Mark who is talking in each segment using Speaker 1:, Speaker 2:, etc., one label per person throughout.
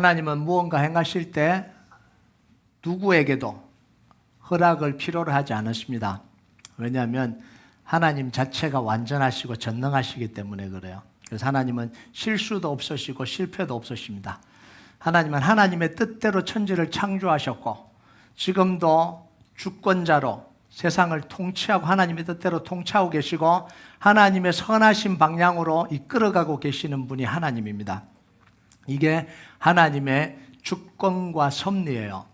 Speaker 1: 하나님은 무언가 행하실 때 누구에게도 허락을 필요로 하지 않으십니다. 왜냐하면 하나님 자체가 완전하시고 전능하시기 때문에 그래요. 그래서 하나님은 실수도 없으시고 실패도 없으십니다. 하나님은 하나님의 뜻대로 천지를 창조하셨고 지금도 주권자로 세상을 통치하고 하나님의 뜻대로 통치하고 계시고 하나님의 선하신 방향으로 이끌어가고 계시는 분이 하나님입니다. 이게 하나님의 주권과 섭리예요.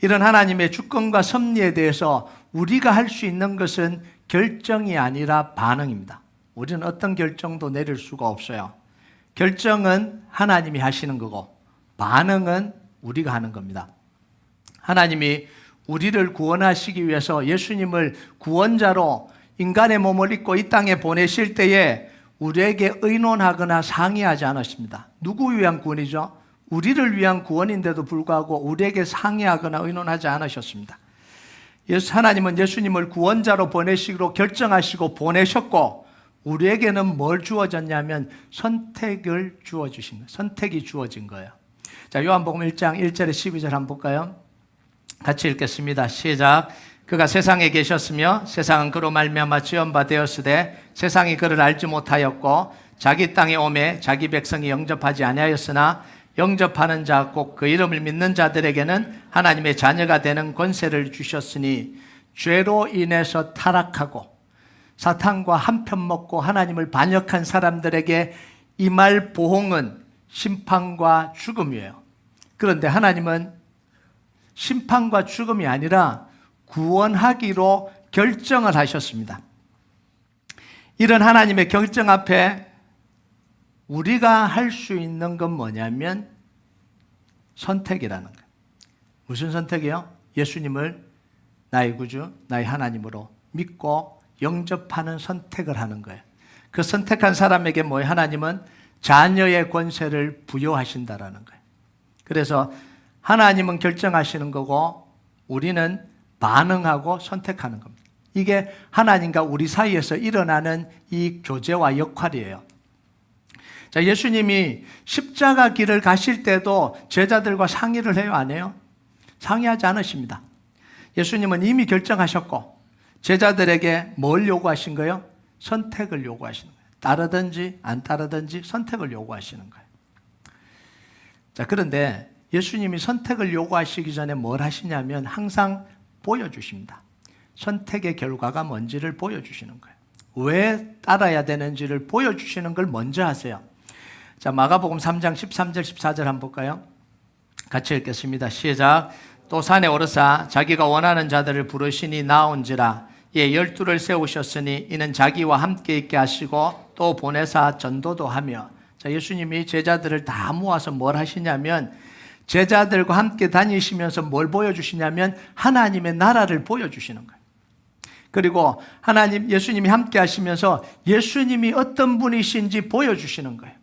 Speaker 1: 이런 하나님의 주권과 섭리에 대해서 우리가 할 수 있는 것은 결정이 아니라 반응입니다. 우리는 어떤 결정도 내릴 수가 없어요. 결정은 하나님이 하시는 거고 반응은 우리가 하는 겁니다. 하나님이 우리를 구원하시기 위해서 예수님을 구원자로 인간의 몸을 입고 이 땅에 보내실 때에 우리에게 의논하거나 상의하지 않았습니다. 누구 위한 구원이죠? 우리를 위한 구원인데도 불구하고 우리에게 상의하거나 의논하지 않으셨습니다. 하나님은 예수님을 구원자로 보내시기로 결정하시고 보내셨고 우리에게는 뭘 주어졌냐면 선택을 주어주신 거예요. 선택이 주어진 거예요. 자, 요한복음 1장 1절에 12절 한번 볼까요? 같이 읽겠습니다. 시작. 그가 세상에 계셨으며 세상은 그로 말미암아 지은 바 되었으되 세상이 그를 알지 못하였고 자기 땅에 오매 자기 백성이 영접하지 아니하였으나 영접하는 자 곧 그 이름을 믿는 자들에게는 하나님의 자녀가 되는 권세를 주셨으니 죄로 인해서 타락하고 사탄과 한편 먹고 하나님을 반역한 사람들에게 임할 보응은 심판과 죽음이에요. 그런데 하나님은 심판과 죽음이 아니라 구원하기로 결정을 하셨습니다. 이런 하나님의 결정 앞에 우리가 할 수 있는 건 뭐냐면 선택이라는 거예요. 무슨 선택이요? 예수님을 나의 구주, 나의 하나님으로 믿고 영접하는 선택을 하는 거예요. 그 선택한 사람에게 뭐예요? 하나님은 자녀의 권세를 부여하신다라는 거예요. 그래서 하나님은 결정하시는 거고 우리는 반응하고 선택하는 겁니다. 이게 하나님과 우리 사이에서 일어나는 이 교제와 역할이에요. 자, 예수님이 십자가 길을 가실 때도 제자들과 상의를 해요, 안 해요? 상의하지 않으십니다. 예수님은 이미 결정하셨고 제자들에게 뭘 요구하신 거예요? 선택을 요구하시는 거예요. 따르든지 안 따르든지 선택을 요구하시는 거예요. 자, 그런데 예수님이 선택을 요구하시기 전에 뭘 하시냐면 항상 보여주십니다. 선택의 결과가 뭔지를 보여주시는 거예요. 왜 따라야 되는지를 보여주시는 걸 먼저 하세요. 자, 마가복음 3장 13절 14절 한번 볼까요? 같이 읽겠습니다. 시작. 또 산에 오르사 자기가 원하는 자들을 부르시니 나온지라. 예, 12를 세우셨으니 이는 자기와 함께 있게 하시고 또 보내사 전도도 하며. 자, 예수님이 제자들을 다 모아서 뭘 하시냐면 제자들과 함께 다니시면서 뭘 보여주시냐면 하나님의 나라를 보여주시는 거예요. 그리고 예수님이 함께 하시면서 예수님이 어떤 분이신지 보여주시는 거예요.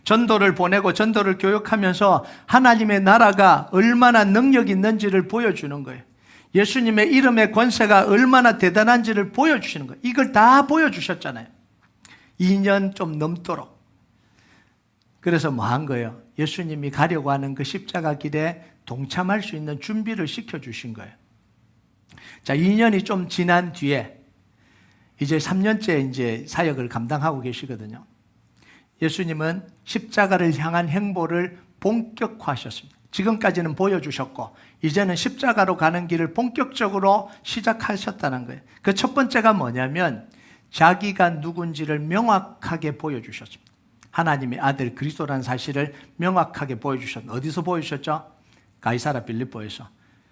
Speaker 1: 전도를 보내고 전도를 교육하면서 하나님의 나라가 얼마나 능력이 있는지를 보여주는 거예요. 예수님의 이름의 권세가 얼마나 대단한지를 보여주시는 거예요. 이걸 다 보여주셨잖아요. 2년 좀 넘도록. 그래서 뭐 한 거예요? 예수님이 가려고 하는 그 십자가 길에 동참할 수 있는 준비를 시켜주신 거예요. 자, 2년이 좀 지난 뒤에 이제 3년째 이제 사역을 감당하고 계시거든요. 예수님은 십자가를 향한 행보를 본격화하셨습니다. 지금까지는 보여주셨고 이제는 십자가로 가는 길을 본격적으로 시작하셨다는 거예요. 그 첫 번째가 뭐냐면 자기가 누군지를 명확하게 보여주셨습니다. 하나님의 아들 그리스도라는 사실을 명확하게 보여주셨습니다. 어디서 보여주셨죠? 가이사랴 빌립보에서.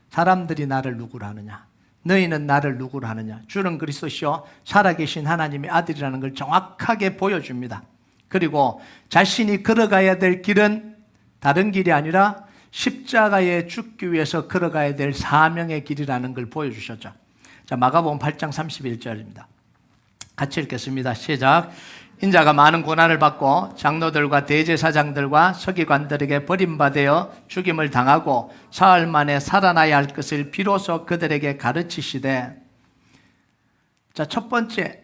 Speaker 1: 사람들이 나를 누구로 하느냐? 너희는 나를 누구로 하느냐? 주는 그리스도시요 살아계신 하나님의 아들이라는 걸 정확하게 보여줍니다. 그리고 자신이 걸어가야 될 길은 다른 길이 아니라 십자가에 죽기 위해서 걸어가야 될 사명의 길이라는 걸 보여주셨죠. 자, 마가복음 8장 31절입니다. 같이 읽겠습니다. 시작. 인자가 많은 고난을 받고 장로들과 대제사장들과 서기관들에게 버림받아 죽임을 당하고 사흘 만에 살아나야 할 것을 비로소 그들에게 가르치시되. 자, 첫 번째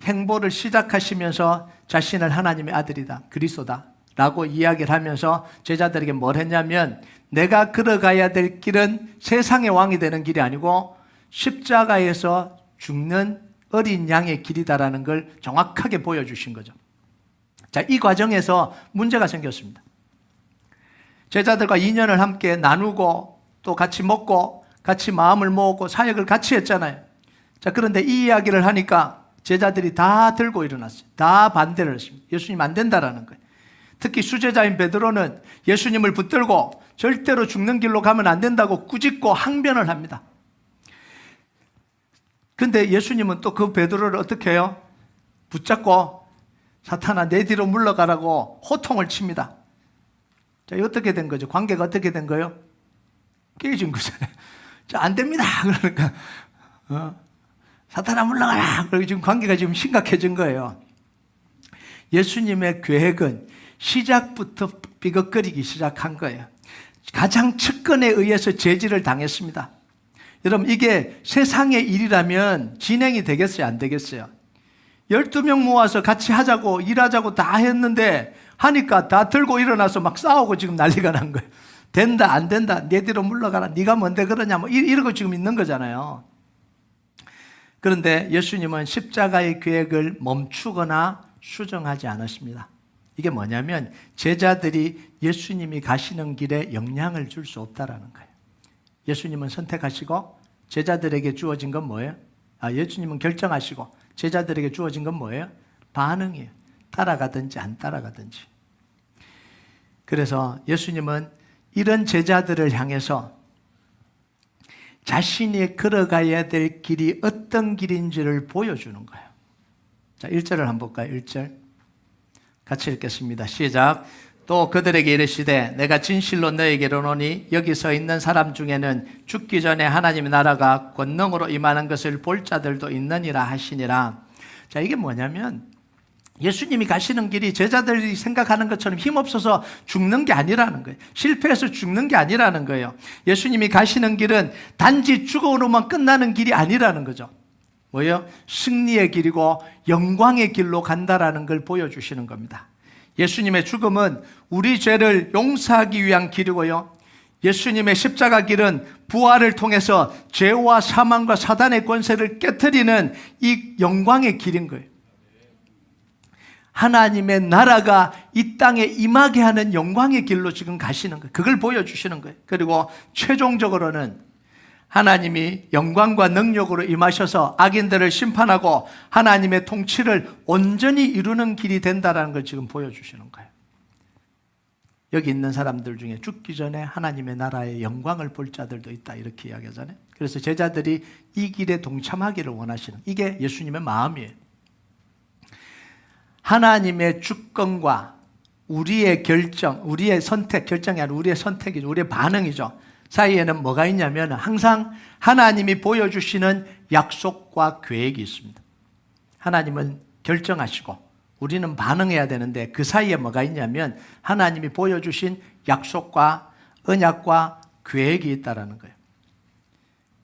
Speaker 1: 행보를 시작하시면서 자신을 하나님의 아들이다, 그리스도다, 라고 이야기를 하면서 제자들에게 뭘 했냐면 내가 걸어가야 될 길은 세상의 왕이 되는 길이 아니고 십자가에서 죽는 어린 양의 길이다라는 걸 정확하게 보여주신 거죠. 자, 이 과정에서 문제가 생겼습니다. 제자들과 2년을 함께 나누고 또 같이 먹고 같이 마음을 모으고 사역을 같이 했잖아요. 자, 그런데 이 이야기를 하니까 제자들이 다 들고 일어났어요. 다 반대를 했습니다. 예수님 안 된다라는 거예요. 특히 수제자인 베드로는 예수님을 붙들고 절대로 죽는 길로 가면 안 된다고 꾸짖고 항변을 합니다. 근데 예수님은 또 그 베드로를 어떻게 해요? 붙잡고 사탄아 내 뒤로 물러가라고 호통을 칩니다. 자, 어떻게 된 거죠? 관계가 어떻게 된 거예요? 깨진 거잖아요. 자, 안 됩니다. 그러니까 사탄아 물러가라. 그리고 지금 관계가 지금 심각해진 거예요. 예수님의 계획은 시작부터 삐걱거리기 시작한 거예요. 가장 측근에 의해서 제지를 당했습니다. 여러분, 이게 세상의 일이라면 진행이 되겠어요? 안 되겠어요? 12명 모아서 같이 하자고 일하자고 다 했는데 하니까 다 들고 일어나서 막 싸우고 지금 난리가 난 거예요. 된다 안 된다 내 뒤로 물러가라 네가 뭔데 그러냐 뭐 이러고 지금 있는 거잖아요. 그런데 예수님은 십자가의 계획을 멈추거나 수정하지 않았습니다. 이게 뭐냐면 제자들이 예수님이 가시는 길에 영향을 줄 수 없다라는 거예요. 예수님은 선택하시고 제자들에게 주어진 건 뭐예요? 예수님은 결정하시고 제자들에게 주어진 건 뭐예요? 반응이에요. 따라가든지 안 따라가든지. 그래서 예수님은 이런 제자들을 향해서 자신이 걸어가야 될 길이 어떤 길인지를 보여주는 거예요. 자, 1절을 한번 볼까요? 1절. 같이 읽겠습니다. 시작. 또 그들에게 이르시되 내가 진실로 너에게 이르노니 여기 서 있는 사람 중에는 죽기 전에 하나님의 나라가 권능으로 임하는 것을 볼 자들도 있느니라 하시니라. 자, 이게 뭐냐면 예수님이 가시는 길이 제자들이 생각하는 것처럼 힘없어서 죽는 게 아니라는 거예요. 실패해서 죽는 게 아니라는 거예요. 예수님이 가시는 길은 단지 죽음으로만 끝나는 길이 아니라는 거죠. 뭐예요? 승리의 길이고 영광의 길로 간다라는 걸 보여주시는 겁니다. 예수님의 죽음은 우리 죄를 용서하기 위한 길이고요. 예수님의 십자가 길은 부활을 통해서 죄와 사망과 사단의 권세를 깨트리는 이 영광의 길인 거예요. 하나님의 나라가 이 땅에 임하게 하는 영광의 길로 지금 가시는 거예요. 그걸 보여주시는 거예요. 그리고 최종적으로는 하나님이 영광과 능력으로 임하셔서 악인들을 심판하고 하나님의 통치를 온전히 이루는 길이 된다는 걸 지금 보여주시는 거예요. 여기 있는 사람들 중에 죽기 전에 하나님의 나라의 영광을 볼 자들도 있다 이렇게 이야기하잖아요. 그래서 제자들이 이 길에 동참하기를 원하시는, 이게 예수님의 마음이에요. 하나님의 주권과 우리의 결정, 우리의 선택, 결정이 아니라 우리의 선택이죠. 우리의 반응이죠. 사이에는 뭐가 있냐면 항상 하나님이 보여주시는 약속과 계획이 있습니다. 하나님은 결정하시고 우리는 반응해야 되는데 그 사이에 뭐가 있냐면 하나님이 보여주신 약속과 언약과 계획이 있다는 거예요.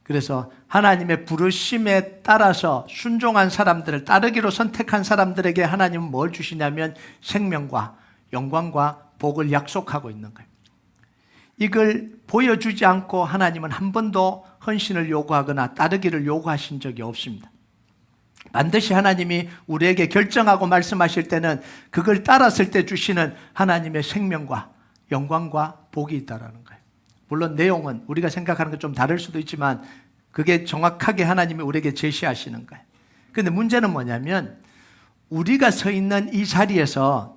Speaker 1: 그래서 하나님의 부르심에 따라서 순종한 사람들을 따르기로 선택한 사람들에게 하나님은 뭘 주시냐면 생명과 영광과 복을 약속하고 있는 거예요. 이걸 보여주지 않고 하나님은 한 번도 헌신을 요구하거나 따르기를 요구하신 적이 없습니다. 반드시 하나님이 우리에게 결정하고 말씀하실 때는 그걸 따랐을 때 주시는 하나님의 생명과 영광과 복이 있다는 거예요. 물론 내용은 우리가 생각하는 것 좀 다를 수도 있지만 그게 정확하게 하나님이 우리에게 제시하시는 거예요. 그런데 문제는 뭐냐면 우리가 서 있는 이 자리에서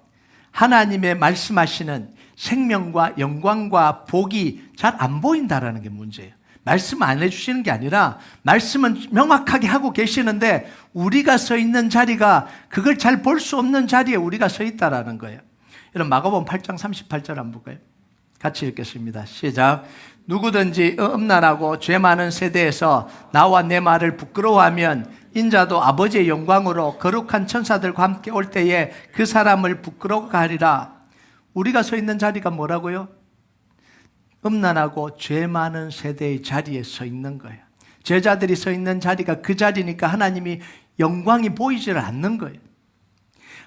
Speaker 1: 하나님의 말씀하시는 생명과 영광과 복이 잘 안 보인다라는 게 문제예요. 말씀 안 해주시는 게 아니라 말씀은 명확하게 하고 계시는데 우리가 서 있는 자리가 그걸 잘 볼 수 없는 자리에 우리가 서 있다라는 거예요. 여러분 마가복음 8장 38절 한번 볼까요? 같이 읽겠습니다. 시작. 누구든지 음란하고 죄 많은 세대에서 나와 내 말을 부끄러워하면 인자도 아버지의 영광으로 거룩한 천사들과 함께 올 때에 그 사람을 부끄러워하리라. 우리가 서 있는 자리가 뭐라고요? 음란하고 죄 많은 세대의 자리에 서 있는 거예요. 제자들이 서 있는 자리가 그 자리니까 하나님이 영광이 보이지를 않는 거예요.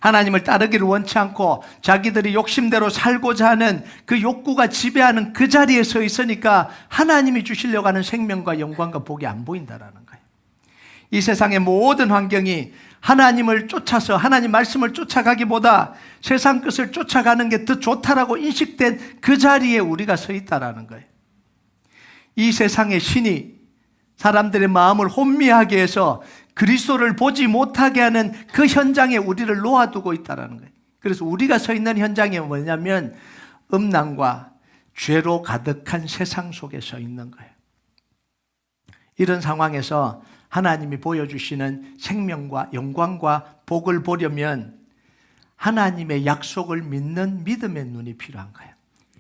Speaker 1: 하나님을 따르기를 원치 않고 자기들이 욕심대로 살고자 하는 그 욕구가 지배하는 그 자리에 서 있으니까 하나님이 주시려고 하는 생명과 영광과 복이 안 보인다라는 거예요. 이 세상의 모든 환경이 하나님을 쫓아서 하나님 말씀을 쫓아가기보다 세상 것을 쫓아가는 게 더 좋다라고 인식된 그 자리에 우리가 서 있다라는 거예요. 이 세상의 신이 사람들의 마음을 혼미하게 해서 그리스도를 보지 못하게 하는 그 현장에 우리를 놓아두고 있다는 거예요. 그래서 우리가 서 있는 현장이 뭐냐면 음란과 죄로 가득한 세상 속에 서 있는 거예요. 이런 상황에서 하나님이 보여주시는 생명과 영광과 복을 보려면 하나님의 약속을 믿는 믿음의 눈이 필요한 거예요.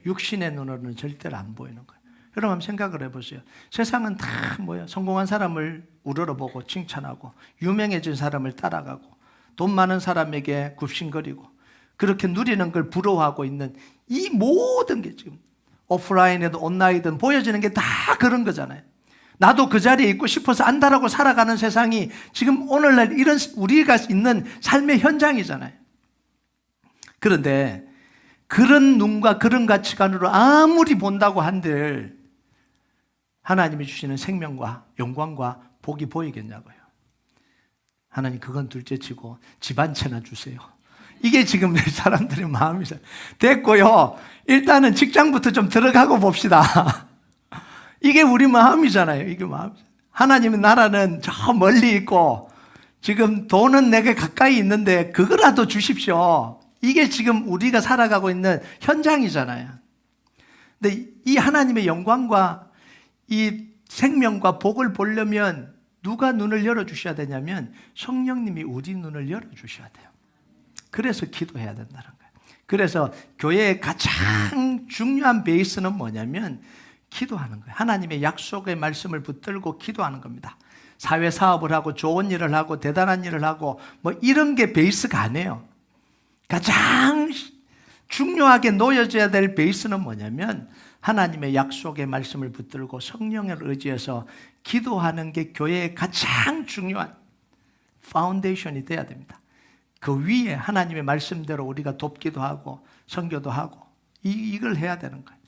Speaker 1: 육신의 눈으로는 절대로 안 보이는 거예요. 여러분 한번 생각을 해보세요. 세상은 다 뭐야? 성공한 사람을 우러러보고 칭찬하고 유명해진 사람을 따라가고 돈 많은 사람에게 굽신거리고 그렇게 누리는 걸 부러워하고 있는 이 모든 게 지금 오프라인에도 온라인이든 보여지는 게 다 그런 거잖아요. 나도 그 자리에 있고 싶어서 안다라고 살아가는 세상이 지금 오늘날 이런 우리가 있는 삶의 현장이잖아요. 그런데 그런 눈과 그런 가치관으로 아무리 본다고 한들 하나님이 주시는 생명과 영광과 복이 보이겠냐고요. 하나님 그건 둘째치고 집 한 채나 주세요. 이게 지금 사람들의 마음이죠. 됐고요. 일단은 직장부터 좀 들어가고 봅시다. 이게 우리 마음이잖아요. 이게 마음. 하나님의 나라는 저 멀리 있고 지금 돈은 내게 가까이 있는데 그거라도 주십시오. 이게 지금 우리가 살아가고 있는 현장이잖아요. 근데 이 하나님의 영광과 이 생명과 복을 보려면 누가 눈을 열어주셔야 되냐면 성령님이 우리 눈을 열어주셔야 돼요. 그래서 기도해야 된다는 거예요. 그래서 교회의 가장 중요한 베이스는 뭐냐면 기도하는 거예요. 하나님의 약속의 말씀을 붙들고 기도하는 겁니다. 사회 사업을 하고 좋은 일을 하고 대단한 일을 하고 뭐 이런 게 베이스가 아니에요. 가장 중요하게 놓여져야 될 베이스는 뭐냐면 하나님의 약속의 말씀을 붙들고 성령을 의지해서 기도하는 게 교회의 가장 중요한 파운데이션이 돼야 됩니다. 그 위에 하나님의 말씀대로 우리가 돕기도 하고 선교도 하고 이걸 해야 되는 거예요.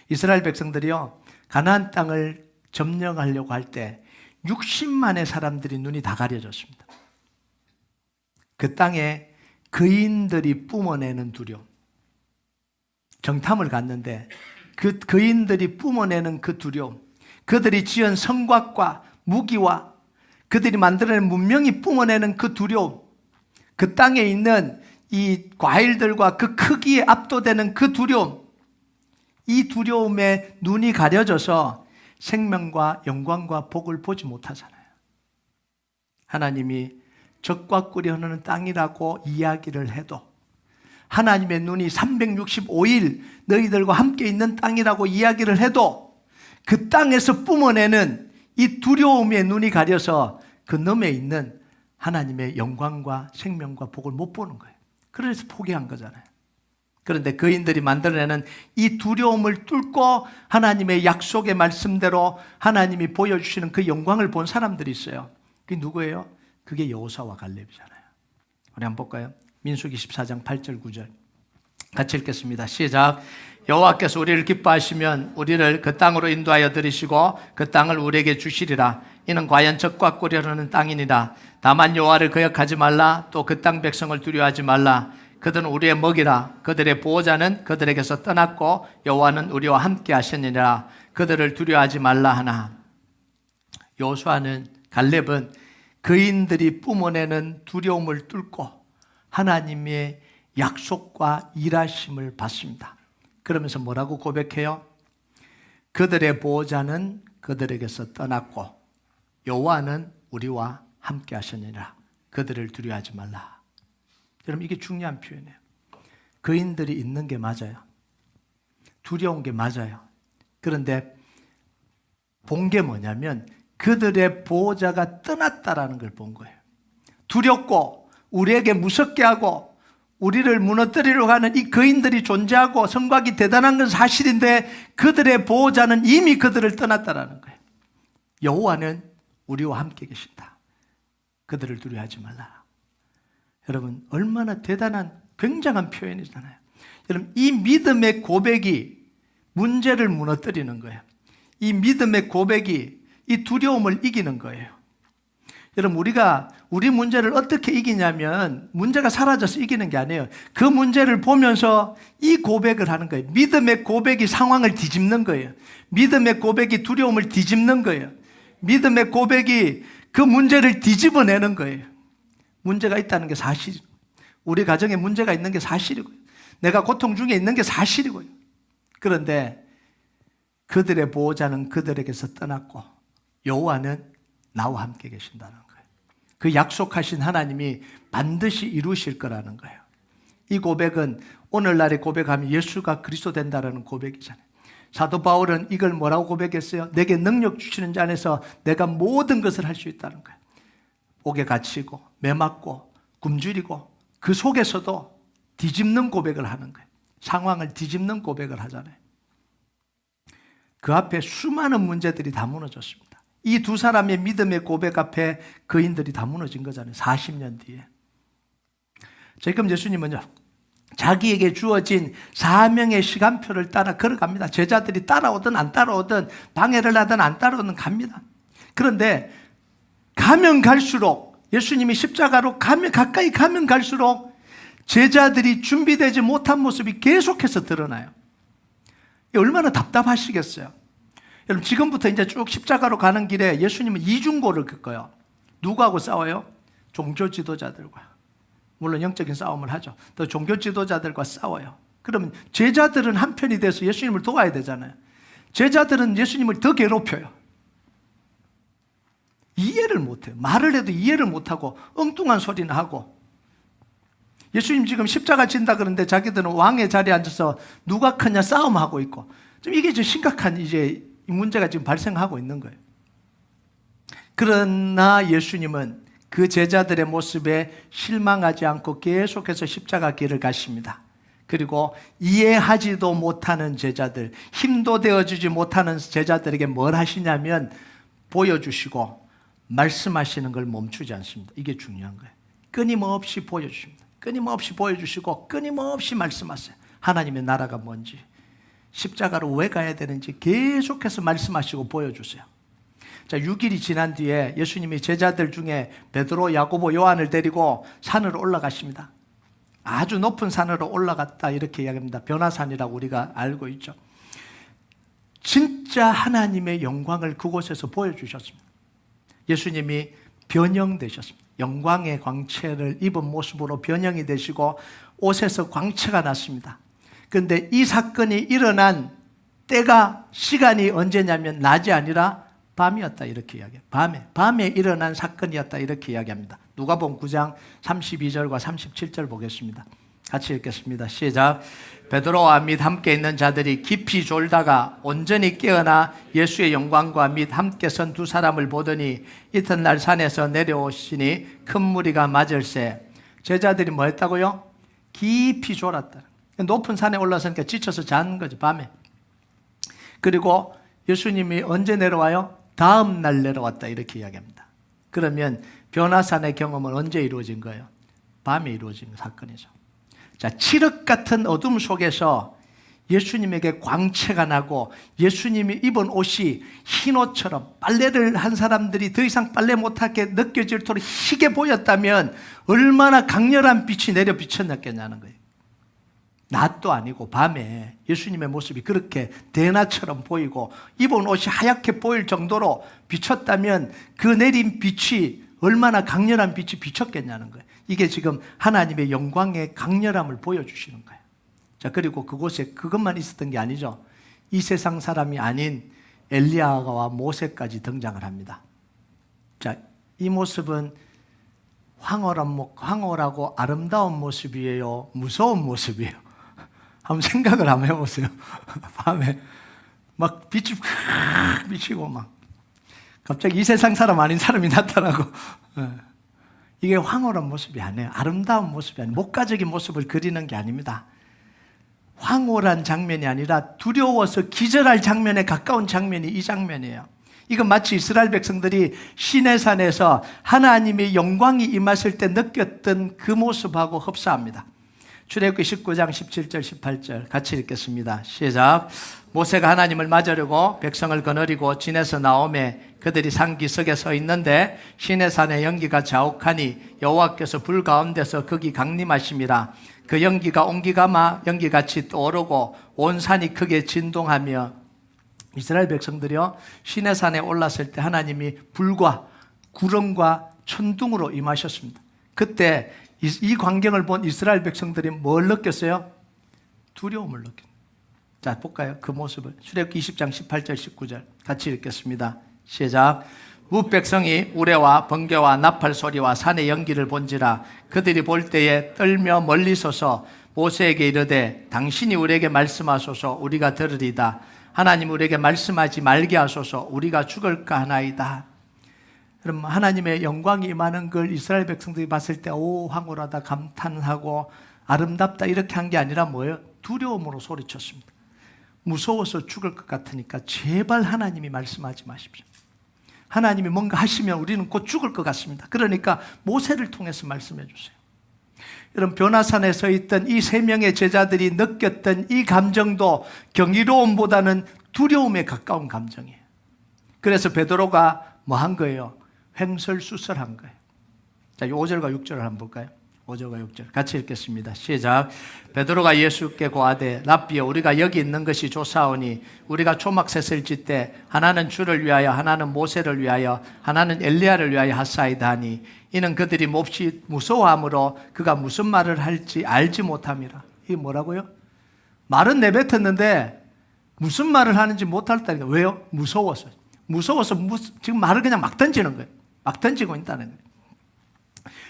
Speaker 1: 이스라엘 백성들이요, 가나안 땅을 점령하려고 할 때 60만의 사람들이 눈이 다 가려졌습니다. 그 땅에 거인들이 뿜어내는 두려움. 정탐을 갔는데 그 거인들이 뿜어내는 그 두려움, 그들이 지은 성곽과 무기와 그들이 만들어낸 문명이 뿜어내는 그 두려움, 그 땅에 있는 이 과일들과 그 크기에 압도되는 그 두려움, 이 두려움에 눈이 가려져서 생명과 영광과 복을 보지 못하잖아요. 하나님이 적과 꿀이 흐르는 땅이라고 이야기를 해도 하나님의 눈이 365일 너희들과 함께 있는 땅이라고 이야기를 해도 그 땅에서 뿜어내는 이 두려움에 눈이 가려서 그 너머에 있는 하나님의 영광과 생명과 복을 못 보는 거예요. 그래서 포기한 거잖아요. 그런데 거인들이 만들어내는 이 두려움을 뚫고 하나님의 약속의 말씀대로 하나님이 보여주시는 그 영광을 본 사람들이 있어요. 그게 누구예요? 그게 여호수아와 갈렙이잖아요. 우리 한번 볼까요? 민수기 14장 8절 9절 같이 읽겠습니다. 시작. 여호와께서 우리를 기뻐하시면 우리를 그 땅으로 인도하여 들이시고 그 땅을 우리에게 주시리라. 이는 과연 적과 꿀이 흐르는 땅이니라. 다만 여호와를 거역하지 말라. 또 그 땅 백성을 두려워하지 말라. 그들은 우리의 먹이라. 그들의 보호자는 그들에게서 떠났고 여호와는 우리와 함께 하시니라. 그들을 두려워하지 말라 하나. 여호수아는 갈렙은 거인들이 뿜어내는 두려움을 뚫고 하나님의 약속과 일하심을 받습니다. 그러면서 뭐라고 고백해요? 그들의 보호자는 그들에게서 떠났고 여호와는 우리와 함께 하시니라. 그들을 두려워하지 말라. 여러분 이게 중요한 표현이에요. 거인들이 있는 게 맞아요. 두려운 게 맞아요. 그런데 본 게 뭐냐면 그들의 보호자가 떠났다라는 걸 본 거예요. 두렵고 우리에게 무섭게 하고 우리를 무너뜨리려고 하는 이 거인들이 존재하고 성곽이 대단한 건 사실인데 그들의 보호자는 이미 그들을 떠났다라는 거예요. 여호와는 우리와 함께 계신다. 그들을 두려워하지 말라. 여러분, 얼마나 대단한 굉장한 표현이잖아요. 여러분, 이 믿음의 고백이 문제를 무너뜨리는 거예요. 이 믿음의 고백이 이 두려움을 이기는 거예요. 여러분, 우리가 우리 문제를 어떻게 이기냐면 문제가 사라져서 이기는 게 아니에요. 그 문제를 보면서 이 고백을 하는 거예요. 믿음의 고백이 상황을 뒤집는 거예요. 믿음의 고백이 두려움을 뒤집는 거예요. 믿음의 고백이 그 문제를 뒤집어내는 거예요. 문제가 있다는 게 사실이고, 우리 가정에 문제가 있는 게 사실이고요. 내가 고통 중에 있는 게 사실이고요. 그런데 그들의 보호자는 그들에게서 떠났고 여호와는 나와 함께 계신다는 거예요. 그 약속하신 하나님이 반드시 이루실 거라는 거예요. 이 고백은 오늘날의 고백하면 예수가 그리스도 된다는 고백이잖아요. 사도 바울은 이걸 뭐라고 고백했어요? 내게 능력 주시는 자 안에서 내가 모든 것을 할 수 있다는 거예요. 옥에 갇히고 매맞고 굶주리고 그 속에서도 뒤집는 고백을 하는 거예요. 상황을 뒤집는 고백을 하잖아요. 그 앞에 수많은 문제들이 다 무너졌습니다. 이 두 사람의 믿음의 고백 앞에 거인들이 다 무너진 거잖아요. 40년 뒤에. 지금 예수님은요, 자기에게 주어진 사명의 시간표를 따라 걸어갑니다. 제자들이 따라오든 안 따라오든 방해를 하든 안 따라오든 갑니다. 그런데 가면 갈수록, 예수님이 십자가로 가까이 가면 갈수록 제자들이 준비되지 못한 모습이 계속해서 드러나요. 얼마나 답답하시겠어요. 여러분, 지금부터 이제 쭉 십자가로 가는 길에 예수님은 이중고를 겪어요. 누구하고 싸워요? 종교 지도자들과. 물론 영적인 싸움을 하죠. 또 종교 지도자들과 싸워요. 그러면 제자들은 한편이 돼서 예수님을 도와야 되잖아요. 제자들은 예수님을 더 괴롭혀요. 이해를 못해요. 말을 해도 이해를 못하고 엉뚱한 소리나 하고. 예수님 지금 십자가 진다 그러는데 자기들은 왕의 자리에 앉아서 누가 크냐 싸움하고 있고. 좀 이게 좀 심각한 이제 문제가 지금 발생하고 있는 거예요. 그러나 예수님은 그 제자들의 모습에 실망하지 않고 계속해서 십자가 길을 가십니다. 그리고 이해하지도 못하는 제자들, 힘도 되어주지 못하는 제자들에게 뭘 하시냐면 보여주시고 말씀하시는 걸 멈추지 않습니다. 이게 중요한 거예요. 끊임없이 보여주십니다. 끊임없이 보여주시고 끊임없이 말씀하세요. 하나님의 나라가 뭔지, 십자가로 왜 가야 되는지 계속해서 말씀하시고 보여주세요. 자, 6일이 지난 뒤에 예수님이 제자들 중에 베드로, 야고보, 요한을 데리고 산으로 올라가십니다. 아주 높은 산으로 올라갔다 이렇게 이야기합니다. 변화산이라고 우리가 알고 있죠. 진짜 하나님의 영광을 그곳에서 보여주셨습니다. 예수님이 변형되셨습니다. 영광의 광채를 입은 모습으로 변형이 되시고 옷에서 광채가 났습니다. 그런데 이 사건이 일어난 때가, 시간이 언제냐면 낮이 아니라 밤이었다 이렇게 이야기해요. 밤에 일어난 사건이었다 이렇게 이야기합니다. 누가복음 9장 32절과 37절 보겠습니다. 같이 읽겠습니다. 시작. 베드로와 및 함께 있는 자들이 깊이 졸다가 온전히 깨어나 예수의 영광과 및 함께 선 두 사람을 보더니 이튿날 산에서 내려오시니 큰 무리가 맞을세. 제자들이 뭐 했다고요? 깊이 졸았다. 높은 산에 올라서니까 지쳐서 자는 거죠, 밤에. 그리고 예수님이 언제 내려와요? 다음 날 내려왔다 이렇게 이야기합니다. 그러면 변화산의 경험은 언제 이루어진 거예요? 밤에 이루어진 사건이죠. 자, 칠흑 같은 어둠 속에서 예수님에게 광채가 나고 예수님이 입은 옷이 흰 옷처럼 빨래를 한 사람들이 더 이상 빨래 못하게 느껴질도록 희게 보였다면 얼마나 강렬한 빛이 내려 비쳤겠냐는 거예요. 낮도 아니고 밤에 예수님의 모습이 그렇게 대낮처럼 보이고 입은 옷이 하얗게 보일 정도로 비쳤다면 그 내린 빛이 얼마나 강렬한 빛이 비쳤겠냐는 거예요. 이게 지금 하나님의 영광의 강렬함을 보여주시는 거예요. 자, 그리고 그곳에 그것만 있었던 게 아니죠. 이 세상 사람이 아닌 엘리야와 모세까지 등장을 합니다. 자, 이 모습은 황홀하고 아름다운 모습이에요? 무서운 모습이에요? 한번 생각을 한번 해보세요. 밤에 막 빛이 확 비치고 막 갑자기 이 세상 사람 아닌 사람이 나타나고 이게 황홀한 모습이 아니에요. 아름다운 모습이 아니에요. 목가적인 모습을 그리는 게 아닙니다. 황홀한 장면이 아니라 두려워서 기절할 장면에 가까운 장면이 이 장면이에요. 이건 마치 이스라엘 백성들이 시내산에서 하나님의 영광이 임하실 때 느꼈던 그 모습하고 흡사합니다. 출애굽기 19장 17절 18절 같이 읽겠습니다. 시작. 모세가 하나님을 맞으려고 백성을 거느리고 진에서 나오매 그들이 산 기슭에 서 있는데 시내산의 연기가 자욱하니 여호와께서 불 가운데서 거기 강림하심이라. 그 연기가 온기가마 연기같이 떠오르고 온 산이 크게 진동하며 이스라엘 백성들이요 시내산에 올랐을 때 하나님이 불과 구름과 천둥으로 임하셨습니다. 그때 이 광경을 본 이스라엘 백성들이 뭘 느꼈어요? 두려움을 느꼈어요. 자, 볼까요? 그 모습을. 출애굽기 20장 18절 19절 같이 읽겠습니다. 시작. 뭇 백성이 우레와 번개와 나팔 소리와 산의 연기를 본지라 그들이 볼 때에 떨며 멀리 서서 모세에게 이르되 당신이 우리에게 말씀하소서 우리가 들으리다. 하나님 우리에게 말씀하지 말게 하소서 우리가 죽을까 하나이다. 그럼 하나님의 영광이 임하는 걸 이스라엘 백성들이 봤을 때 오 황홀하다 감탄하고 아름답다 이렇게 한 게 아니라 뭐예요? 두려움으로 소리쳤습니다. 무서워서 죽을 것 같으니까 제발 하나님이 말씀하지 마십시오. 하나님이 뭔가 하시면 우리는 곧 죽을 것 같습니다. 그러니까 모세를 통해서 말씀해 주세요. 여러분 변화산에 서 있던 이 세 명의 제자들이 느꼈던 이 감정도 경이로움보다는 두려움에 가까운 감정이에요. 그래서 베드로가 뭐 한 거예요? 횡설수설한 거예요. 자, 5절과 6절을 한번 볼까요? 5절과 6절 같이 읽겠습니다. 시작. 베드로가 예수께 고하되 랍비여 우리가 여기 있는 것이 좋사오니 우리가 초막셋을 짓되 하나는 주를 위하여 하나는 모세를 위하여 하나는 엘리야를 위하여 하사이다 하니 이는 그들이 몹시 무서워함으로 그가 무슨 말을 할지 알지 못함이라. 이게 뭐라고요? 말은 내뱉었는데 무슨 말을 하는지 못할다니까. 왜요? 무서워서 지금 말을 그냥 막 던지는 거예요. 막 던지고 있다는 거예요.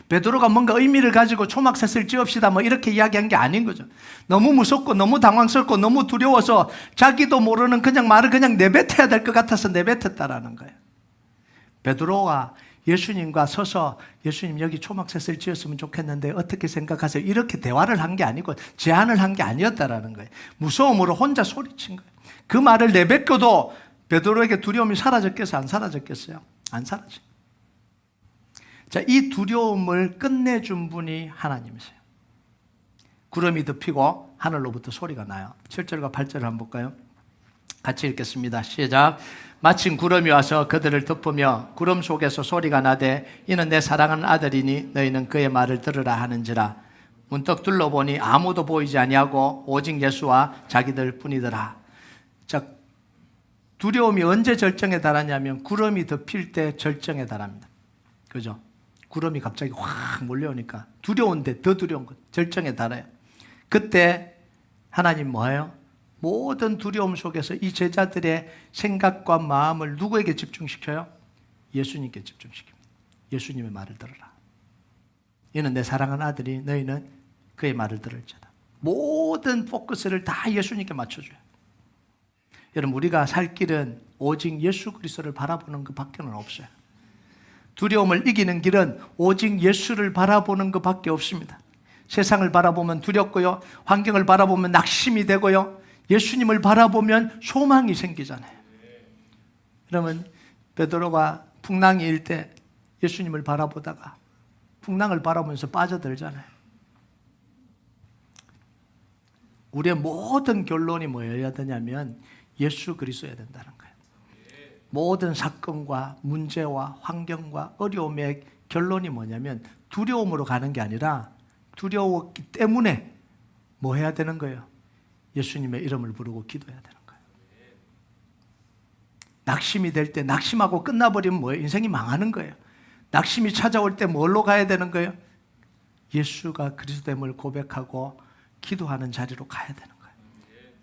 Speaker 1: 베드로가 뭔가 의미를 가지고 초막셋을 지읍시다 뭐 이렇게 이야기한 게 아닌 거죠. 너무 무섭고 너무 당황스럽고 너무 두려워서 자기도 모르는 그냥 말을 그냥 내뱉어야 될 것 같아서 내뱉었다라는 거예요. 베드로가 예수님과 서서 예수님 여기 초막셋을 지었으면 좋겠는데 어떻게 생각하세요? 이렇게 대화를 한 게 아니고 제안을 한 게 아니었다라는 거예요. 무서움으로 혼자 소리친 거예요. 그 말을 내뱉고도 베드로에게 두려움이 사라졌겠어요? 안 사라졌겠어요? 안 사라져요. 자, 이 두려움을 끝내준 분이 하나님이세요. 구름이 덮이고 하늘로부터 소리가 나요. 7절과 8절을 한번 볼까요? 같이 읽겠습니다. 시작. 마침 구름이 와서 그들을 덮으며 구름 속에서 소리가 나되 이는 내 사랑하는 아들이니 너희는 그의 말을 들으라 하는지라. 문득 둘러보니 아무도 보이지 아니하고 오직 예수와 자기들 뿐이더라. 자, 두려움이 언제 절정에 달하냐면 구름이 덮일 때 절정에 달합니다. 그죠? 구름이 갑자기 확 몰려오니까 두려운데 더 두려운 것, 절정에 달아요. 그때 하나님 뭐예요? 모든 두려움 속에서 이 제자들의 생각과 마음을 누구에게 집중시켜요? 예수님께 집중시킵니다. 예수님의 말을 들으라. 이는 내 사랑하는 아들이 너희는 그의 말을 들을지어다. 모든 포커스를 다 예수님께 맞춰줘요. 여러분 우리가 살 길은 오직 예수 그리스도를 바라보는 것밖에는 없어요. 두려움을 이기는 길은 오직 예수를 바라보는 것밖에 없습니다. 세상을 바라보면 두렵고요. 환경을 바라보면 낙심이 되고요. 예수님을 바라보면 소망이 생기잖아요. 그러면 베드로가 풍랑이 일 때 예수님을 바라보다가 풍랑을 바라보면서 빠져들잖아요. 우리의 모든 결론이 뭐여야 되냐면 예수 그리스도여야 된다는 거예요. 모든 사건과 문제와 환경과 어려움의 결론이 뭐냐면 두려움으로 가는 게 아니라 두려웠기 때문에 뭐 해야 되는 거예요? 예수님의 이름을 부르고 기도해야 되는 거예요. 낙심이 될 때 낙심하고 끝나버리면 뭐예요? 인생이 망하는 거예요. 낙심이 찾아올 때 뭘로 가야 되는 거예요? 예수가 그리스도됨을 고백하고 기도하는 자리로 가야 되는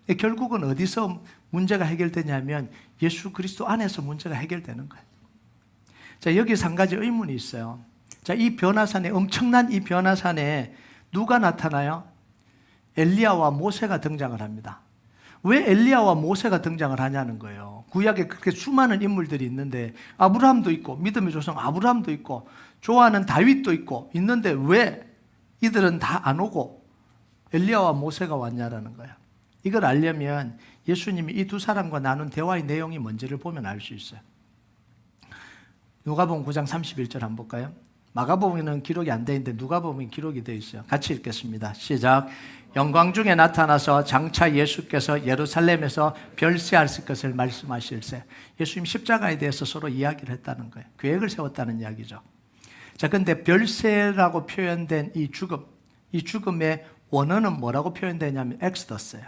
Speaker 1: 거예요. 결국은 어디서 문제가 해결되냐면 예수 그리스도 안에서 문제가 해결되는 거예요. 자, 여기서 한 가지 의문이 있어요. 자, 이 변화산에 엄청난 이 변화산에 누가 나타나요? 엘리야와 모세가 등장을 합니다. 왜 엘리야와 모세가 등장을 하냐는 거예요. 구약에 그렇게 수많은 인물들이 있는데 아브라함도 있고 믿음의 조상 아브라함도 있고 좋아하는 다윗도 있고 있는데 왜 이들은 다 안 오고 엘리야와 모세가 왔냐라는 거예요. 이걸 알려면 예수님이 이 두 사람과 나눈 대화의 내용이 뭔지를 보면 알 수 있어요. 누가복음 9장 31절 한번 볼까요? 마가복음에는 기록이 안 돼 있는데 누가복음에 기록이 되어 있어요. 같이 읽겠습니다. 시작. 영광 중에 나타나서 장차 예수께서 예루살렘에서 별세하실 것을 말씀하실세. 예수님 십자가에 대해서 서로 이야기를 했다는 거예요. 계획을 세웠다는 이야기죠. 자, 근데 별세라고 표현된 이 죽음의 원어는 뭐라고 표현되냐면 엑스더스예요.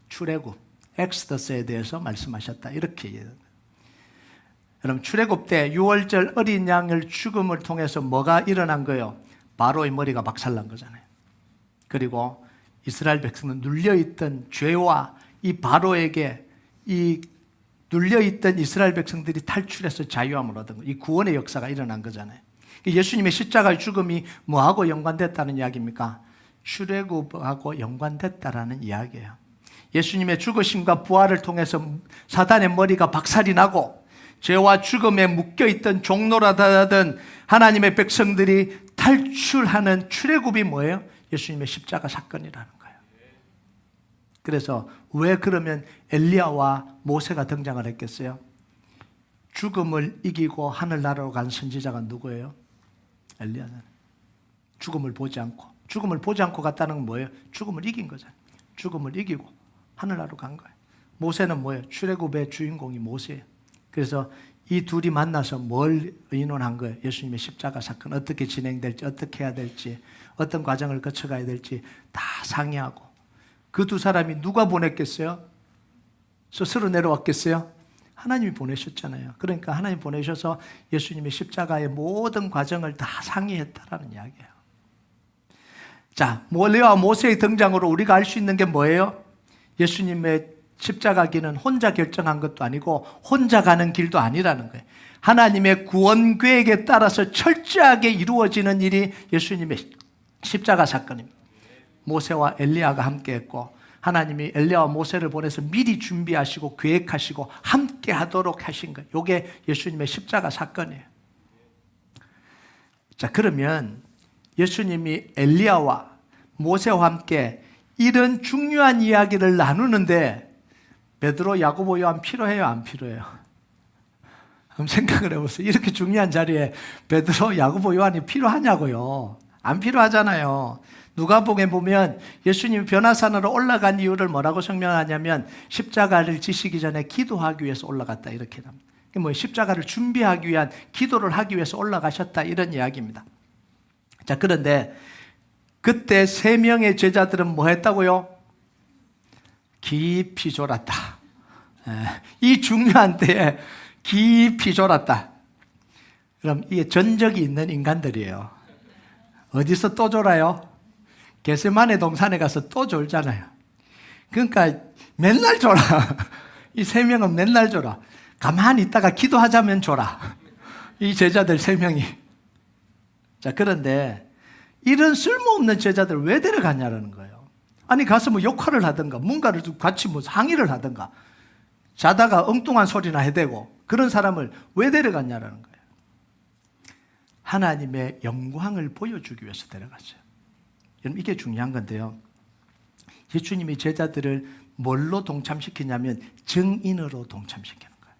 Speaker 1: 출애굽, 엑스더스에 대해서 말씀하셨다. 이렇게 얘기합니다. 여러분, 출애굽 때 6월절 어린 양을 죽음을 통해서 뭐가 일어난 거예요? 바로의 머리가 박살난 거잖아요. 그리고 이스라엘 백성은 눌려있던 죄와 이 바로에게 이 눌려있던 이스라엘 백성들이 탈출해서 자유함을 얻은 거예요. 이 구원의 역사가 일어난 거잖아요. 예수님의 십자가의 죽음이 뭐하고 연관됐다는 이야기입니까? 출애굽하고 연관됐다라는 이야기예요. 예수님의 죽으심과 부활을 통해서 사단의 머리가 박살이 나고 죄와 죽음에 묶여있던 종노릇하던 하나님의 백성들이 탈출하는 출애굽이 뭐예요? 예수님의 십자가 사건이라는 거예요. 그래서 왜 그러면 엘리야와 모세가 등장을 했겠어요? 죽음을 이기고 하늘나라로 간 선지자가 누구예요? 엘리야는. 죽음을 보지 않고 갔다는 건 뭐예요? 죽음을 이긴 거잖아요. 죽음을 이기고 하늘나라로 간 거예요. 모세는 뭐예요? 출애굽의 주인공이 모세예요. 그래서 이 둘이 만나서 뭘 의논한 거예요? 예수님의 십자가 사건 어떻게 진행될지, 어떻게 해야 될지, 어떤 과정을 거쳐가야 될지 다 상의하고. 그 두 사람이 누가 보냈겠어요? 스스로 내려왔겠어요? 하나님이 보내셨잖아요. 그러니까 하나님 보내셔서 예수님의 십자가의 모든 과정을 다 상의했다라는 이야기예요. 자, 엘리야와 모세의 등장으로 우리가 알 수 있는 게 뭐예요? 예수님의 십자가 길은 혼자 결정한 것도 아니고 혼자 가는 길도 아니라는 거예요. 하나님의 구원 계획에 따라서 철저하게 이루어지는 일이 예수님의 십자가 사건입니다. 모세와 엘리야가 함께했고 하나님이 엘리야와 모세를 보내서 미리 준비하시고 계획하시고 함께 하도록 하신 거예요. 이게 예수님의 십자가 사건이에요. 자, 그러면 예수님이 엘리야와 모세와 함께 이런 중요한 이야기를 나누는데 베드로, 야고보, 요한 필요해요? 안 필요해요? 한번 생각을 해보세요. 이렇게 중요한 자리에 베드로, 야고보, 요한이 필요하냐고요? 안 필요하잖아요. 누가복음에 보면 예수님이 변화산으로 올라간 이유를 뭐라고 설명하냐면 십자가를 지시기 전에 기도하기 위해서 올라갔다 이렇게 합니다. 십자가를 준비하기 위한 기도를 하기 위해서 올라가셨다 이런 이야기입니다. 자, 그런데 그때 3명의 제자들은 뭐 했다고요? 깊이 졸았다. 이 중요한 때에 깊이 졸았다. 그럼 이게 전적이 있는 인간들이에요. 어디서 또 졸아요? 겟세마네 동산에 가서 또 졸잖아요. 그러니까 맨날 졸아. 이 3명은 맨날 졸아. 가만히 있다가 기도하자면 졸아. 이 제자들 3명이. 자, 그런데 이런 쓸모없는 제자들 왜 데려갔냐라는 거예요. 아니, 가서 뭐 역할을 하든가, 뭔가를 같이 뭐 상의를 하든가, 자다가 엉뚱한 소리나 해대고, 그런 사람을 왜 데려갔냐라는 거예요. 하나님의 영광을 보여주기 위해서 데려갔어요. 여러분, 이게 중요한 건데요. 예수님이 제자들을 뭘로 동참시키냐면 증인으로 동참시키는 거예요.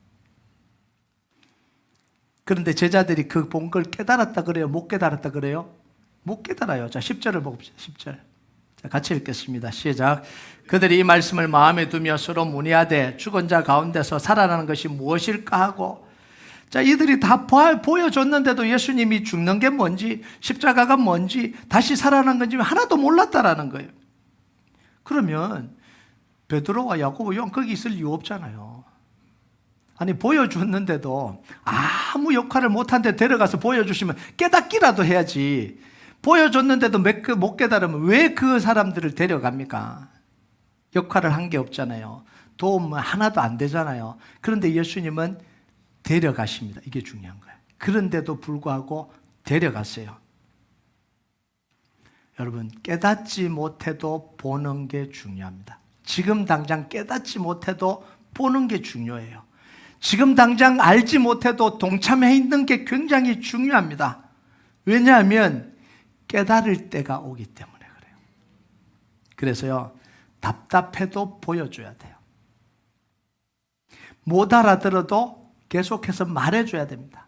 Speaker 1: 그런데 제자들이 그 본 걸 깨달았다 그래요? 못 깨달았다 그래요? 못 깨달아요. 자, 10절을 봅시다. 10절. 자, 같이 읽겠습니다. 시작. 그들이 이 말씀을 마음에 두며 서로 문의하되 죽은 자 가운데서 살아나는 것이 무엇일까 하고. 자, 이들이 다 보여줬는데도 예수님이 죽는 게 뭔지, 십자가가 뭔지, 다시 살아난 건지 하나도 몰랐다라는 거예요. 그러면 베드로와 야고보, 요한 거기 있을 이유 없잖아요. 아니, 보여줬는데도 아무 역할을 못한 데 데려가서 보여주시면 깨닫기라도 해야지. 보여줬는데도 못 깨달으면 왜 그 사람들을 데려갑니까? 역할을 한 게 없잖아요. 도움 하나도 안 되잖아요. 그런데 예수님은 데려가십니다. 이게 중요한 거예요. 그런데도 불구하고 데려갔어요. 여러분, 깨닫지 못해도 보는 게 중요합니다. 지금 당장 깨닫지 못해도 보는 게 중요해요. 지금 당장 알지 못해도 동참해 있는 게 굉장히 중요합니다. 왜냐하면 깨달을 때가 오기 때문에 그래요. 그래서요, 답답해도 보여줘야 돼요. 못 알아들어도 계속해서 말해줘야 됩니다.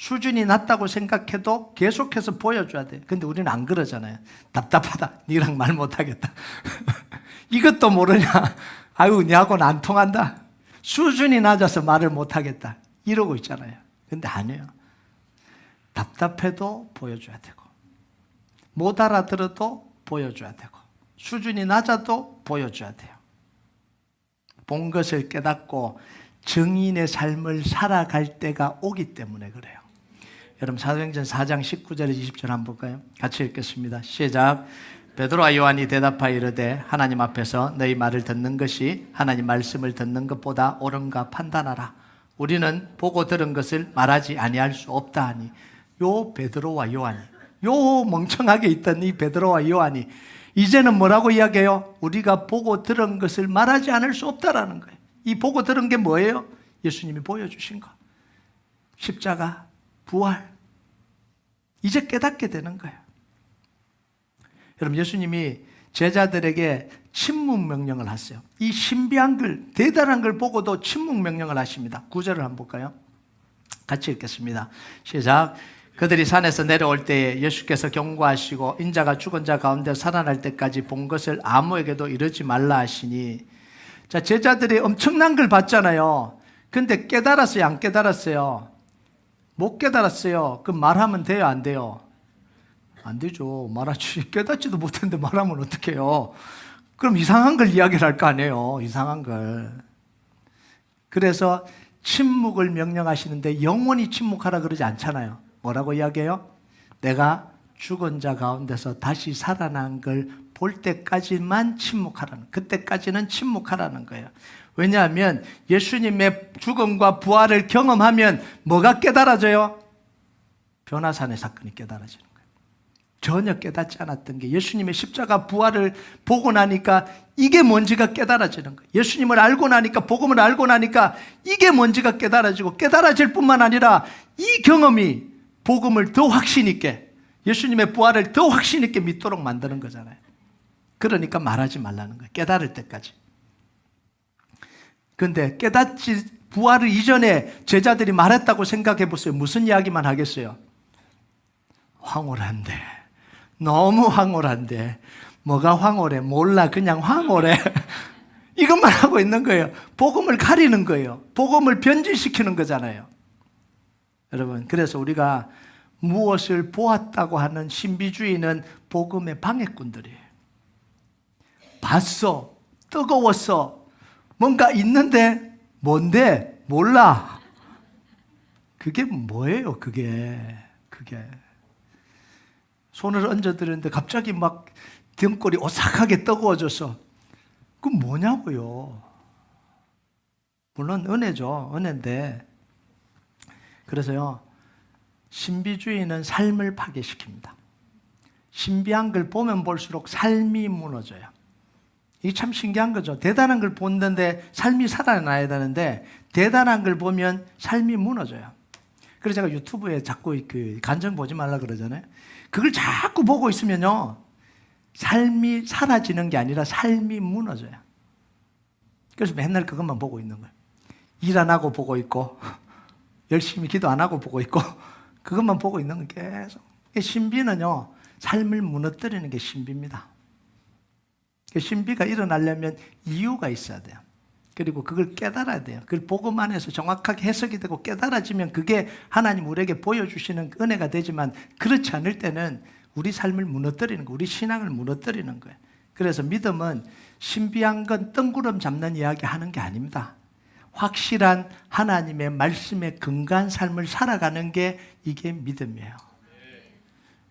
Speaker 1: 수준이 낮다고 생각해도 계속해서 보여줘야 돼. 근데 우리는 안 그러잖아요. 답답하다. 니랑 말 못하겠다. 이것도 모르냐. 아유, 니하고는 안 통한다. 수준이 낮아서 말을 못하겠다. 이러고 있잖아요. 근데 아니에요. 답답해도 보여줘야 되고, 못 알아들어도 보여줘야 되고, 수준이 낮아도 보여줘야 돼요. 본 것을 깨닫고 증인의 삶을 살아갈 때가 오기 때문에 그래요. 여러분, 사도행전 4장 19절에서 20절 한번 볼까요? 같이 읽겠습니다. 시작. 베드로와 요한이 대답하여 이르되 하나님 앞에서 너희 말을 듣는 것이 하나님 말씀을 듣는 것보다 옳은가 판단하라. 우리는 보고 들은 것을 말하지 아니할 수 없다 하니. 요 베드로와 요한이, 요 멍청하게 있던 이 베드로와 요한이 이제는 뭐라고 이야기해요? 우리가 보고 들은 것을 말하지 않을 수 없다라는 거예요. 이 보고 들은 게 뭐예요? 예수님이 보여주신 거. 십자가, 부활. 이제 깨닫게 되는 거예요. 여러분, 예수님이 제자들에게 침묵 명령을 하세요. 이 신비한 글, 대단한 걸 보고도 침묵 명령을 하십니다. 9절을 한번 볼까요? 같이 읽겠습니다. 시작. 그들이 산에서 내려올 때에 예수께서 경고하시고 인자가 죽은 자 가운데 살아날 때까지 본 것을 아무에게도 이르지 말라 하시니. 자, 제자들이 엄청난 걸 봤잖아요. 근데 깨달았어요, 안 깨달았어요? 못 깨달았어요. 그럼 말하면 돼요, 안 돼요? 안 되죠. 말하지. 깨닫지도 못했는데 말하면 어떡해요? 그럼 이상한 걸 이야기를 할 거 아니에요. 이상한 걸. 그래서 침묵을 명령하시는데 영원히 침묵하라 그러지 않잖아요. 뭐라고 이야기해요? 내가 죽은 자 가운데서 다시 살아난 걸 볼 때까지만 침묵하라는, 그때까지는 침묵하라는 거예요. 왜냐하면 예수님의 죽음과 부활을 경험하면 뭐가 깨달아져요? 변화산의 사건이 깨달아지는 거예요. 전혀 깨닫지 않았던 게 예수님의 십자가 부활을 보고 나니까 이게 뭔지가 깨달아지는 거예요. 예수님을 알고 나니까, 복음을 알고 나니까 이게 뭔지가 깨달아지고, 깨달아질 뿐만 아니라 이 경험이 복음을 더 확신 있게, 예수님의 부활을 더 확신 있게 믿도록 만드는 거잖아요. 그러니까 말하지 말라는 거예요. 깨달을 때까지. 근데 깨닫지, 부활을 이전에 제자들이 말했다고 생각해 보세요. 무슨 이야기만 하겠어요? 황홀한데, 너무 황홀한데. 뭐가 황홀해? 몰라, 그냥 황홀해. 이것만 하고 있는 거예요. 복음을 가리는 거예요. 복음을 변질시키는 거잖아요. 여러분, 그래서 우리가 무엇을 보았다고 하는 신비주의는 복음의 방해꾼들이에요. 봤어, 뜨거웠어, 뭔가 있는데 뭔데? 몰라. 그게 뭐예요? 그게 손을 얹어드렸는데 갑자기 막 등골이 오싹하게 뜨거워져서 그건 뭐냐고요. 물론 은혜죠. 은혜인데. 그래서요, 신비주의는 삶을 파괴시킵니다. 신비한 걸 보면 볼수록 삶이 무너져요. 이게 참 신기한 거죠. 대단한 걸 보는데 삶이 살아나야 되는데 대단한 걸 보면 삶이 무너져요. 그래서 제가 유튜브에 자꾸 그 간증 보지 말라 그러잖아요. 그걸 자꾸 보고 있으면요, 삶이 사라지는 게 아니라 삶이 무너져요. 그래서 맨날 그것만 보고 있는 거예요. 일 안 하고 보고 있고, 열심히 기도 안 하고 보고 있고, 그것만 보고 있는 거예요. 계속. 신비는요, 삶을 무너뜨리는 게 신비입니다. 신비가 일어나려면 이유가 있어야 돼요. 그리고 그걸 깨달아야 돼요. 그걸 복음 안에서 정확하게 해석이 되고 깨달아지면 그게 하나님 우리에게 보여주시는 은혜가 되지만, 그렇지 않을 때는 우리 삶을 무너뜨리는 거예요. 우리 신앙을 무너뜨리는 거예요. 그래서 믿음은 신비한 건 뜬구름 잡는 이야기 하는 게 아닙니다. 확실한 하나님의 말씀에 근거한 삶을 살아가는 게 이게 믿음이에요.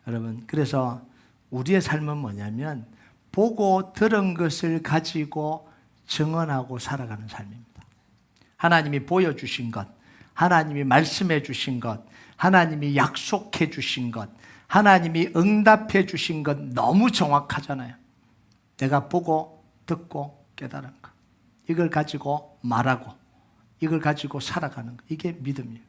Speaker 1: 여러분, 그래서 우리의 삶은 뭐냐면 보고 들은 것을 가지고 증언하고 살아가는 삶입니다. 하나님이 보여주신 것, 하나님이 말씀해 주신 것, 하나님이 약속해 주신 것, 하나님이 응답해 주신 것 너무 정확하잖아요. 내가 보고 듣고 깨달은 것, 이걸 가지고 말하고 이걸 가지고 살아가는 것, 이게 믿음이에요.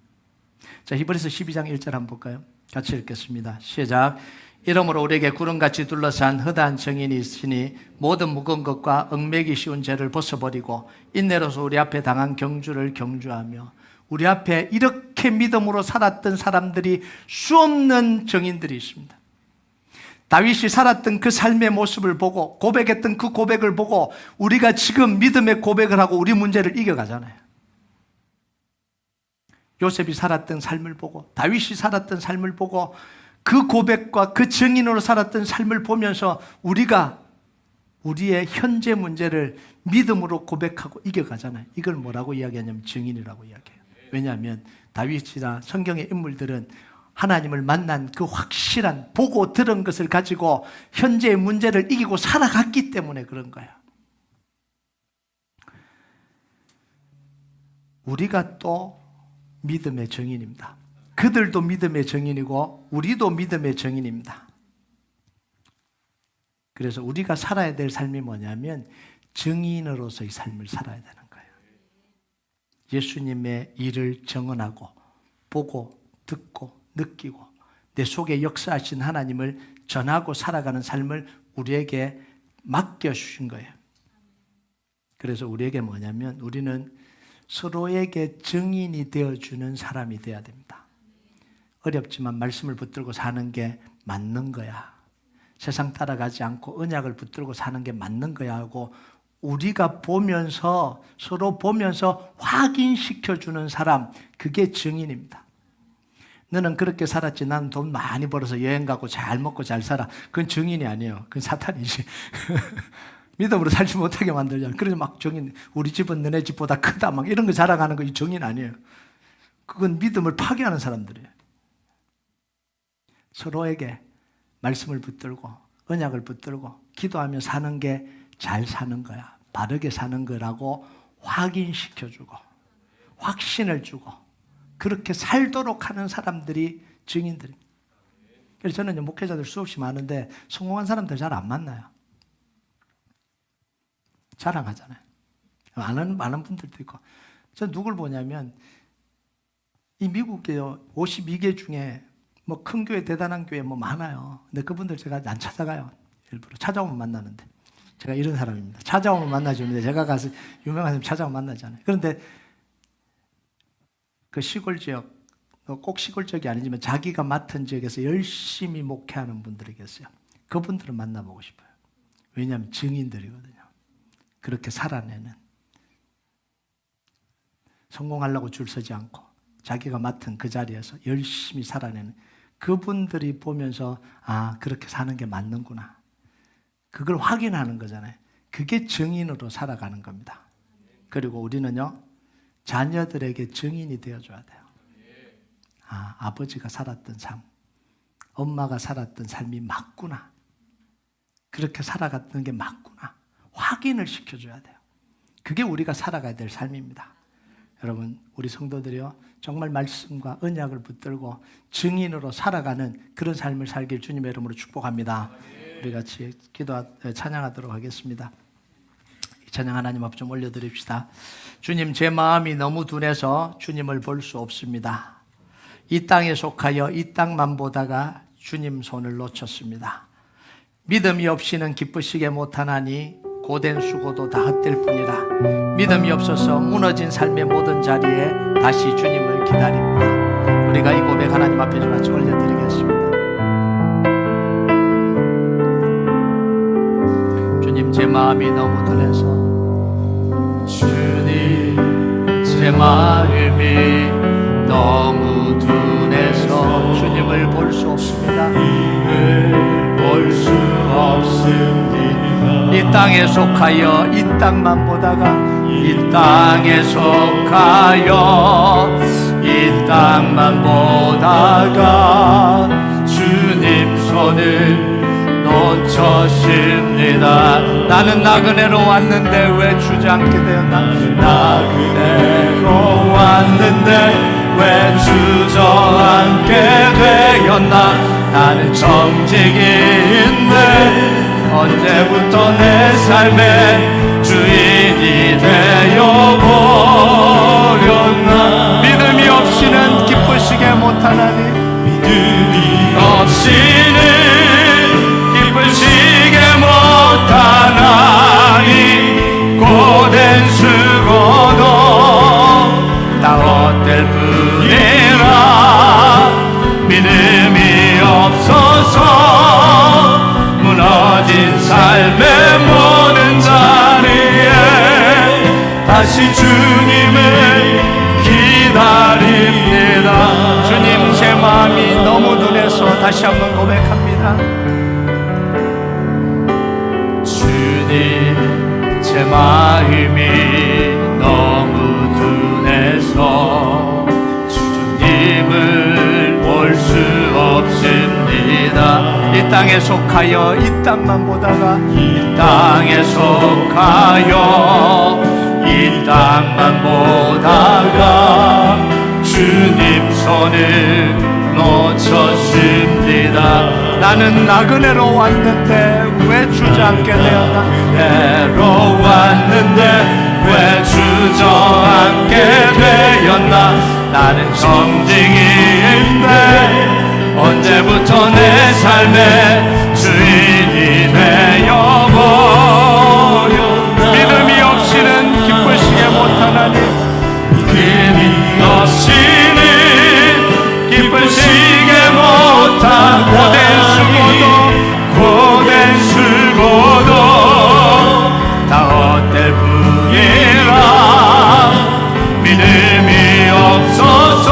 Speaker 1: 자, 히브리서 12장 1절 한번 볼까요? 같이 읽겠습니다. 시작. 이러므로 우리에게 구름같이 둘러싼 허다한 정인이 있으니 모든 무거운 것과 얽매기 쉬운 죄를 벗어버리고 인내로서 우리 앞에 당한 경주를 경주하며. 우리 앞에 이렇게 그렇게 믿음으로 살았던 사람들이 수없는 증인들이 있습니다. 다윗이 살았던 그 삶의 모습을 보고, 고백했던 그 고백을 보고 우리가 지금 믿음의 고백을 하고 우리 문제를 이겨가잖아요. 요셉이 살았던 삶을 보고, 다윗이 살았던 삶을 보고, 그 고백과 그 증인으로 살았던 삶을 보면서 우리가 우리의 현재 문제를 믿음으로 고백하고 이겨가잖아요. 이걸 뭐라고 이야기하냐면 증인이라고 이야기해요. 왜냐하면 다윗이나 성경의 인물들은 하나님을 만난 그 확실한 보고 들은 것을 가지고 현재의 문제를 이기고 살아갔기 때문에 그런 거예요. 우리가 또 믿음의 증인입니다. 그들도 믿음의 증인이고 우리도 믿음의 증인입니다. 그래서 우리가 살아야 될 삶이 뭐냐면 증인으로서의 삶을 살아야 되는 거예요. 예수님의 일을 증언하고 보고 듣고 느끼고 내 속에 역사하신 하나님을 전하고 살아가는 삶을 우리에게 맡겨주신 거예요. 그래서 우리에게 뭐냐면 우리는 서로에게 증인이 되어주는 사람이 되어야 됩니다. 어렵지만 말씀을 붙들고 사는 게 맞는 거야. 세상 따라가지 않고 언약을 붙들고 사는 게 맞는 거야 하고 우리가 보면서 서로 보면서 확인시켜주는 사람, 그게 증인입니다. 너는 그렇게 살았지, 난 돈 많이 벌어서 여행 가고 잘 먹고 잘 살아. 그건 증인이 아니에요. 그건 사탄이지. 믿음으로 살지 못하게 만들잖아. 그래서 막 증인, 우리 집은 너네 집보다 크다 막 이런 거 자랑하는 거 이 증인 아니에요. 그건 믿음을 파괴하는 사람들이에요. 서로에게 말씀을 붙들고 언약을 붙들고 기도하며 사는 게 잘 사는 거야, 바르게 사는 거라고 확인시켜주고 확신을 주고 그렇게 살도록 하는 사람들이 증인들입니다. 그래서 저는 목회자들 수없이 많은데 성공한 사람들 잘 안 만나요. 자랑하잖아요. 아는 분들도 있고. 저는 누굴 보냐면 이 미국 교회 52개 중에 뭐 큰 교회, 대단한 교회 뭐 많아요. 근데 그분들 제가 안 찾아가요. 일부러 찾아오면 만나는데. 제가 이런 사람입니다. 찾아오면 만나주는데 제가 가서 유명한 사람 찾아오면 만나잖아요. 그런데 그 시골 지역, 꼭 시골 지역이 아니지만 자기가 맡은 지역에서 열심히 목회하는 분들이 계세요. 그분들을 만나보고 싶어요. 왜냐하면 증인들이거든요. 그렇게 살아내는, 성공하려고 줄 서지 않고 자기가 맡은 그 자리에서 열심히 살아내는 그분들이 보면서 아, 그렇게 사는 게 맞는구나. 그걸 확인하는 거잖아요. 그게 증인으로 살아가는 겁니다. 그리고 우리는요, 자녀들에게 증인이 되어줘야 돼요. 아, 아버지가 살았던 삶, 엄마가 살았던 삶이 맞구나. 그렇게 살아갔던 게 맞구나. 확인을 시켜줘야 돼요. 그게 우리가 살아가야 될 삶입니다. 여러분, 우리 성도들이요, 정말 말씀과 언약을 붙들고 증인으로 살아가는 그런 삶을 살길 주님의 이름으로 축복합니다. 우리 같이 찬양하도록 하겠습니다. 이 찬양 하나님 앞 좀 올려드립시다. 주님, 제 마음이 너무 둔해서 주님을 볼 수 없습니다. 이 땅에 속하여 이 땅만 보다가 주님 손을 놓쳤습니다. 믿음이 없이는 기쁘시게 못하나니 고된 수고도 다 헛될 뿐이라. 믿음이 없어서 무너진 삶의 모든 자리에 다시 주님을 기다립니다. 우리가 이 고백 하나님 앞에 좀 같이 올려드리겠습니다. 주님, 제 마음이 너무 둔해서, 주님, 제 마음이 너무 둔해서 주님을 볼 수 없습니다. 볼 수 없습니다. 이 땅에 속하여 이 땅만 보다가, 이 땅에 속하여 이 땅만 보다가 주님 손을 놓쳤습니다. 나는 나그네로 왔는데 왜 주저앉게 되었나? 나그네로 왔는데 왜 주저앉게 되었나? 나는 정직인데 언제부터 내 삶의 주인이 되어버렸나? 믿음이 없이는 기쁘시게 못하나니, 믿음이 없이는 기쁘시게 못하나니 고된 수고도 다 헛될 뿐이라.
Speaker 2: 다시 주님을 기다립니다.
Speaker 1: 주님, 제 마음이 너무 눈에서 다시 한번 고백합니다.
Speaker 2: 주님, 제 마음이 너무 둔해서 주님을 볼 수 없습니다.
Speaker 1: 이 땅에 속하여 이 땅만 보다가
Speaker 2: 이 땅에 속하여 이 땅만 보다가 주님 손을 놓쳤습니다.
Speaker 1: 나는 나그네로 왔는데 왜 주저앉게 되었나?
Speaker 2: 나그네로 왔는데 왜 주저앉게 되었나? 나는 정직인데 언제부터 내 삶의 주인이 되어버렸나?
Speaker 1: 믿음이 없이는 기쁘시게 못하나니,
Speaker 2: 믿음이 없이는 기쁘시게 못한 고된 수고도 다 헛될 뿐이라. 믿음이 없어서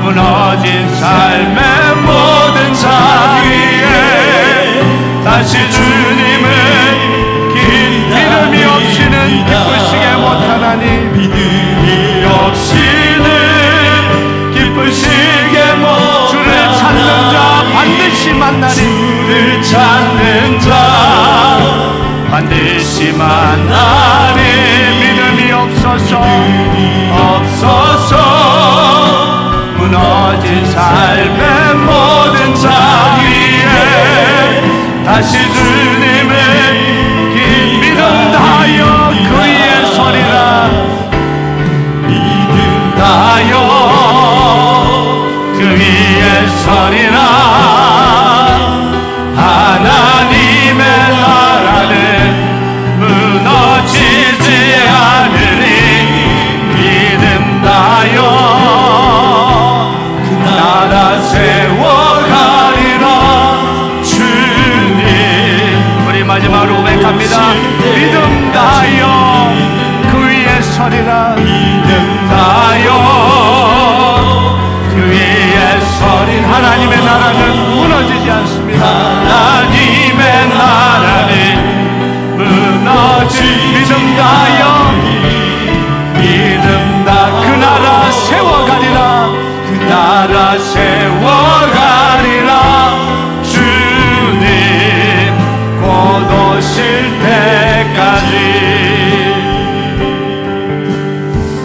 Speaker 2: 무너진 삶의 모든 자리에 다시 주님을
Speaker 1: 믿음이 없이는 기쁘시게 못하나니,
Speaker 2: 믿음이 없이는 기쁘시게 못
Speaker 1: 주를 찾는 자 반드시 만나리.
Speaker 2: 주를 찾는 자 반드시 만나리.
Speaker 1: 믿음이 없어서
Speaker 2: 무너진 삶의 모든 자리에 다시 주님을
Speaker 1: 믿음 다하여 그 위에 서리라.
Speaker 2: 믿음 다하여 그 위에 서리라. 하나님의 나라는 무너지지 않으리. 믿음 다하여 그 나라 세워가리라. 주님,
Speaker 1: 우리 마지막으로 고백합니다. 믿음 다하여 그 위에 서리라.
Speaker 2: 믿음 다하여 그 위에 서린
Speaker 1: 하나님의 나라는 무너지지 않습니다.
Speaker 2: 하나님의 나라